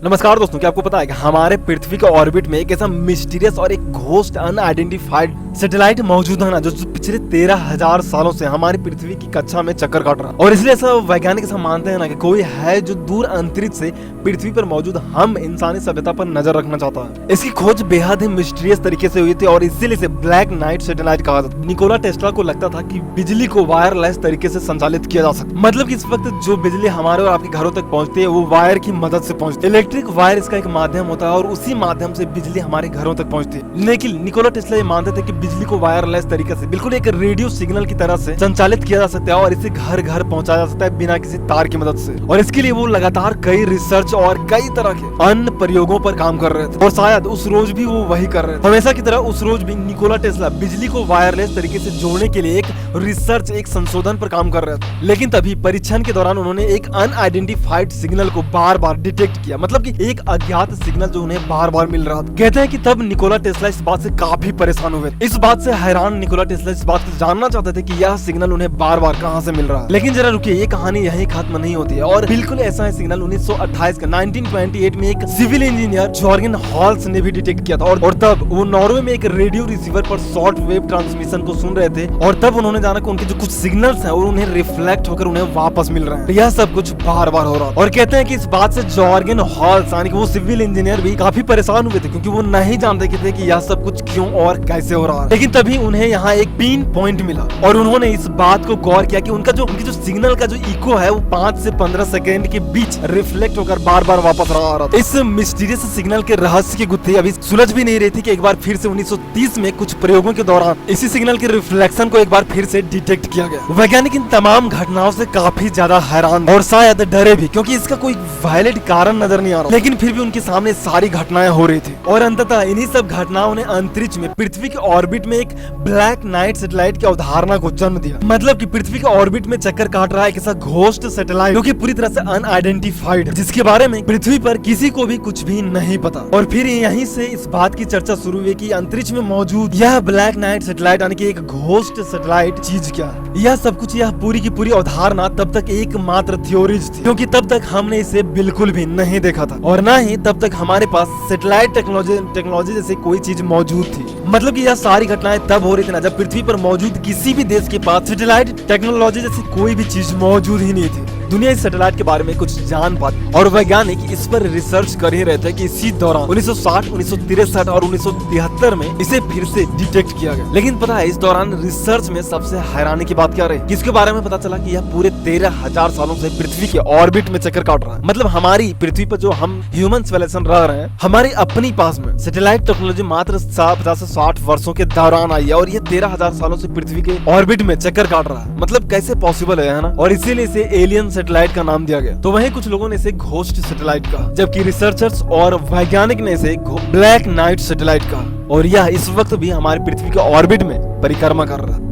नमस्कार दोस्तों, क्या आपको पता है कि हमारे पृथ्वी के ऑर्बिट में एक ऐसा मिस्टीरियस और एक घोस्ट अनआइडेंटिफाइड सैटेलाइट मौजूद है ना, जो पिछले 13,000 सालों से हमारी पृथ्वी की कक्षा में चक्कर काट रहा है। और इसलिए ऐसा वैज्ञानिक ऐसा मानते हैं ना कि कोई है जो दूर अंतरिक्ष से पृथ्वी पर मौजूद हम इंसानी सभ्यता पर नजर रखना चाहता है। इसकी खोज बेहद ही मिस्टीरियस तरीके से हुई थी और इसीलिए इसे ब्लैक नाइट सैटेलाइट कहा जाता है। निकोला टेस्ला को लगता था कि बिजली को वायरलेस तरीके से संचालित किया जा सकता है, मतलब कि इस वक्त जो बिजली हमारे और आपके घरों तक पहुंचती है वो वायर की मदद से पहुंचती है। इलेक्ट्रिक वायर इसका एक माध्यम होता है और उसी माध्यम से बिजली हमारे घरों तक पहुंचती है। लेकिन निकोला टेस्ला ये मानते थे कि बिजली को वायरलेस तरीके से बिल्कुल एक रेडियो सिग्नल की तरह से संचालित किया जा सकता है और इसे घर घर पहुंचाया जा सकता है बिना किसी तार की मदद से। और इसके लिए वो लगातार कई रिसर्च और कई तरह के अन्य प्रयोगों पर काम कर रहे थे और शायद उस रोज भी वो वही कर रहे थे। हमेशा की तरह उस रोज भी निकोला टेस्ला बिजली को वायरलेस तरीके से जोड़ने के लिए एक रिसर्च, एक संशोधन पर काम कर रहे थे। लेकिन तभी परीक्षण के दौरान उन्होंने एक अनआइडेंटिफाइड सिग्नल को बार बार डिटेक्ट किया, मतलब कि एक अज्ञात सिग्नल जो उन्हें बार बार मिल रहा था। कहते हैं कि तब निकोला टेस्ला इस बात से काफी परेशान हुए। इस बात से हैरान निकोला टेस्ला इस बात को जानना चाहते थे कि यह सिग्नल उन्हें बार बार कहां से मिल रहा है। लेकिन जरा रुकिए, ये कहानी यहीं खत्म नहीं होती है। और बिल्कुल ऐसा ही सिग्नल 1928 का 1928 में एक सिविल इंजीनियर जॉर्गन हॉल्स ने भी डिटेक्ट किया था। और तब वो नॉर्वे में एक रेडियो रिसीवर पर शॉर्ट वेव ट्रांसमिशन को सुन रहे थे और तब उन्होंने जाना कि उनके जो कुछ सिग्नल्स हैं और उन्हें रिफ्लेक्ट होकर उन्हें वापस मिल रहे हैं। यह सब कुछ बार बार हो रहा है और कहते हैं कि इस बात से जॉर्गन हॉल्स यानी कि वो सिविल इंजीनियर भी काफी परेशान हुए थे, क्योंकि वो नहीं जानते थे कि यह सब कुछ क्यों और कैसे हो रहा है। लेकिन तभी उन्हें यहाँ एक पिन पॉइंट मिला और उन्होंने इस बात को गौर किया कि उनकी जो सिग्नल का जो इको है वो 5 से 15 सेकेंड के बीच रिफ्लेक्ट होकर बार बार वापस आ रहा था। इस मिस्टीरियस सिग्नल के रहस्य की गुत्थी अभी सुलझ भी नहीं रही थी कि एक बार फिर से 1930 में कुछ प्रयोगों के दौरान इसी सिग्नल के रिफ्लेक्शन को एक बार फिर से डिटेक्ट किया गया। वैज्ञानिक इन तमाम घटनाओं से काफी ज्यादा हैरान और शायद डरे भी, क्योंकि इसका कोई वैलिड कारण नजर नहीं आ रहा। लेकिन फिर भी उनके सामने सारी घटनाएं हो रही थी और अंततः इन्हीं सब घटनाओं ने अंतरिक्ष में पृथ्वी के ऑर्बिट में एक ब्लैक नाइट सैटेलाइट की अवधारणा को जन्म दिया। मतलब कि पृथ्वी के ऑर्बिट में चक्कर काट रहा है एक ऐसा घोस्ट सैटेलाइट जो कि पूरी तरह से अनआइडेंटिफाइड है, जिसके बारे में पृथ्वी पर किसी को भी कुछ भी नहीं पता। और फिर यहीं से इस बात की चर्चा शुरू हुई कि अंतरिक्ष में मौजूद यह ब्लैक नाइट सैटेलाइट यानी कि एक घोस्ट सैटेलाइट चीज क्या है। यह सब कुछ, यह पूरी की पूरी अवधारणा तब तक एकमात्र थ्योरीज थी, क्योंकि तब तक हमने इसे बिल्कुल भी नहीं देखा था और न ही तब तक हमारे पास सैटेलाइट टेक्नोलॉजी जैसी कोई चीज मौजूद थी। मतलब कि यह सारी घटनाएं तब हो रही थी ना जब पृथ्वी पर मौजूद किसी भी देश के पास सैटेलाइट टेक्नोलॉजी जैसी कोई भी चीज मौजूद ही नहीं थी। दुनिया इस सैटेलाइट के बारे में कुछ जान पाती और वैज्ञानिक इस पर रिसर्च कर ही रहे थे कि इसी दौरान 1960, 1963 और 1973 में इसे फिर से डिटेक्ट किया गया। लेकिन पता है इस दौरान रिसर्च में सबसे हैरानी की बात क्या रही, जिसके बारे में पता चला कि यह पूरे 13,000 सालों से पृथ्वी के ऑर्बिट में चक्कर काट रहा है। मतलब हमारी पृथ्वी पर जो हम ह्यूमन सिविलाइजेशन रह रहे हैं, हमारी अपनी पास में सैटेलाइट टेक्नोलॉजी मात्र 50 से 60 वर्षों के दौरान आई है और ये 13,000 सालों से पृथ्वी के ऑर्बिट में चक्कर काट रहा है। मतलब कैसे पॉसिबल है ना। और इसीलिए इसे एलियन सैटेलाइट का नाम दिया गया। तो वहीं कुछ लोगों ने इसे घोस्ट सैटेलाइट कहा, जबकि रिसर्चर्स और वैज्ञानिक ने इसे ब्लैक नाइट सैटेलाइट कहा। और यह इस वक्त भी हमारी पृथ्वी के ऑर्बिट में परिक्रमा कर रहा है।